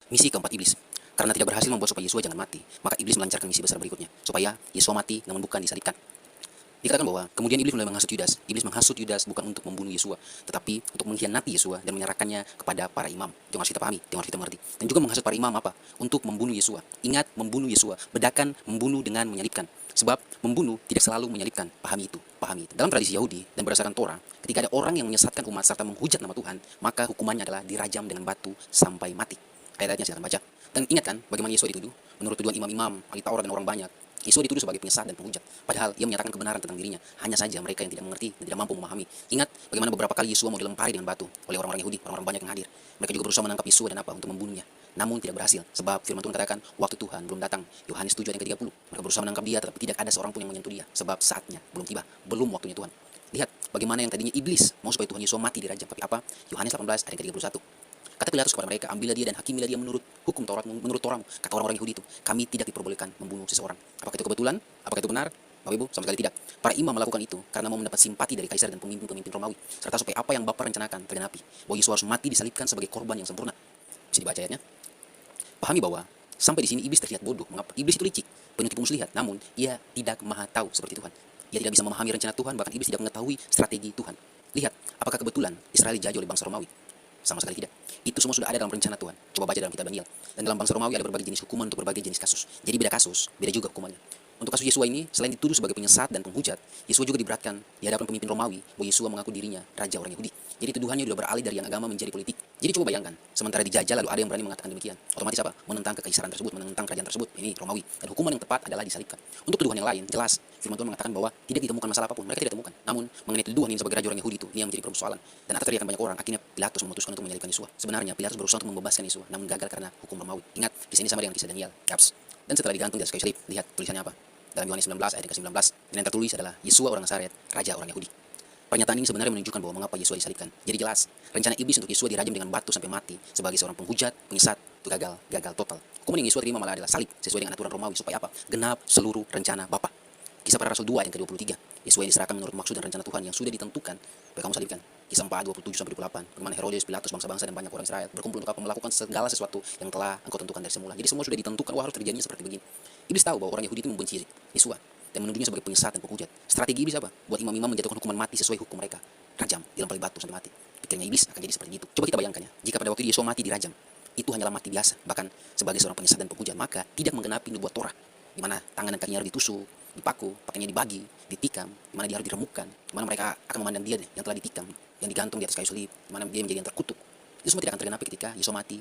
Misi keempat iblis. Karena tidak berhasil membuat supaya Yesua jangan mati, maka iblis melancarkan misi besar berikutnya, supaya Yesua mati namun bukan disalibkan. Dikatakan bahwa kemudian iblis mulai menghasut Yudas. Iblis menghasut Yudas bukan untuk membunuh Yesua, tetapi untuk mengkhianati Yesua dan menyerahkannya kepada para imam. Itu yang harus kita pahami, itu yang harus kita mengerti. Dan juga menghasut para imam apa? Untuk membunuh Yesua. Ingat, membunuh Yesua. Bedakan membunuh dengan menyalibkan. Sebab membunuh tidak selalu menyalibkan. Pahami itu, pahami itu. Dalam tradisi Yahudi dan berdasarkan Torah, ketika ada orang yang menyesatkan umat serta menghujat nama Tuhan, maka hukumannya adalah dirajam dengan batu sampai mati. Ayat-ayatnya silakan baca. Dan ingat kan bagaimana Yesua dituduh? Menurut tuduhan imam-imam, ahli Taurat dan orang banyak, Yesua dituduh sebagai penyesat dan penghujat. Padahal ia menyatakan kebenaran tentang dirinya. Hanya saja mereka yang tidak mengerti dan tidak mampu memahami. Ingat bagaimana beberapa kali Yesua mau dilempari dengan batu oleh orang-orang Yahudi, orang-orang banyak yang hadir. Mereka juga berusaha menangkap Yesua dan apa untuk membunuhnya. Namun tidak berhasil. Sebab firman Tuhan katakan waktu Tuhan belum datang. Yohanes 7 ayat yang ke-30. Mereka berusaha menangkap dia tetapi tidak ada seorang pun yang menyentuh dia. Sebab saatnya belum tiba. Belum waktunya Tuhan. Lihat bagaimana yang tadinya iblis mau supaya Tuhan Yesus mati dirajam. Tapi apa? Yohanes 18 ayat yang ke-31. Kata Pilatus kepada mereka, ambillah dia dan hakimilah dia menurut hukum Tauratmu, menurut Toramu. Kata orang-orang Yahudi itu, kami tidak diperbolehkan membunuh seseorang. Apakah itu kebetulan? Apakah itu benar? Bapak Ibu, sama sekali tidak. Para imam melakukan itu karena mau mendapat simpati dari kaisar dan pemimpin-pemimpin Romawi, serta supaya apa yang Bapa rencanakan tergenapi, bahwa Yesus harus mati disalibkan sebagai korban yang sempurna. Bisa dibaca ayatnya. Pahami bahwa sampai di sini iblis terlihat bodoh. Mengapa? Iblis itu licik, penuh tipu muslihat, namun ia tidak maha tahu seperti Tuhan. Ia tidak bisa memahami rencana Tuhan, bahkan iblis tidak mengetahui strategi Tuhan. Lihat, apakah kebetulan Israel dijajah oleh bangsa Romawi? Sama sekali tidak. Itu semua sudah ada dalam rencana Tuhan. Coba baca dalam kitab Daniel. Dan dalam bangsa Romawi ada berbagai jenis hukuman untuk berbagai jenis kasus. Jadi beda kasus, beda juga hukumannya. Untuk kasus Yesua ini, selain dituduh sebagai penyesat dan penghujat, Yesua juga diberatkan di hadapan pemimpin Romawi bahwa Yesua mengaku dirinya raja orang Yahudi. Jadi tuduhannya sudah beralih dari yang agama menjadi politik. Jadi coba bayangkan, sementara dijajah lalu ada yang berani mengatakan demikian. Otomatis apa? Menentang kekaisaran tersebut, menentang kerajaan tersebut. Ini Romawi. Dan hukuman yang tepat adalah disalibkan. Untuk tuduhan yang lain, jelas firman Tuhan mengatakan bahwa tidak ditemukan masalah apapun. Mereka tidak temukan. Namun mengenai tuduhan ini sebagai raja orang Yahudi itu, ini yang menjadi persoalan. Dan atas teriakan banyak orang, akhirnya Pilatus memutuskan untuk menyalibkan Yesua. Sebenarnya Pilatus berusaha untuk membebaskan Yesua, namun gagal karena hukum Romawi. Ingat, kisah ini sama dengan kisah Daniel. Yaps. Dan setelah digantung di atas kayu salib, lihat tulisannya apa? Dalam Yohanes 19 ayat ke-19, dan yang tertulis adalah Yesua orang Nazaret, raja orang Yahudi. Pernyataan ini sebenarnya menunjukkan bahwa mengapa Yesua disalibkan. Jadi jelas, rencana iblis untuk Yesua dirajam dengan batu sampai mati sebagai seorang penghujat, penyesat, itu gagal total. Hukuman yang Yesua terima malah adalah salib sesuai dengan aturan Romawi supaya apa? Genap seluruh rencana Bapa. Kisah para Rasul 2 ayat ke-23. Yesua yang diserahkan menurut maksud dan rencana Tuhan yang sudah ditentukan. Baik kamu salibkan. Kisah 4 27 sampai 28. Bagaimana Herodes, Pilatus, bangsa-bangsa dan banyak orang Israel berkumpul untuk apa? Melakukan segala sesuatu yang telah engkau tentukan dari semula. Jadi semua sudah ditentukan, wah harus terjadinya seperti begini. Iblis tahu bahwa orang Yahudi itu membenci Yesua dan menuduhnya sebagai penyesat dan penghujat. Strategi iblis apa? Buat imam-imam menjatuhkan hukuman mati sesuai hukum mereka. Rajam, dilempari batu sampai mati. Pikirnya iblis akan jadi seperti itu. Coba kita bayangkan ya, jika pada waktu Yesua mati dirajam, itu hanyalah mati biasa, bahkan sebagai seorang penyesat dan penghujat, maka tidak menggenapi nubuat Torah, di mana tangan dan kakinya harus ditusuk, dipaku, pakainya dibagi, ditikam, di mana dia harus diremukkan, di mana mereka akan memandang dia yang telah ditikam, yang digantung di atas kayu salib, di mana dia menjadi yang terkutuk. Itu semua tidak akan tergenapi ketika Yesua mati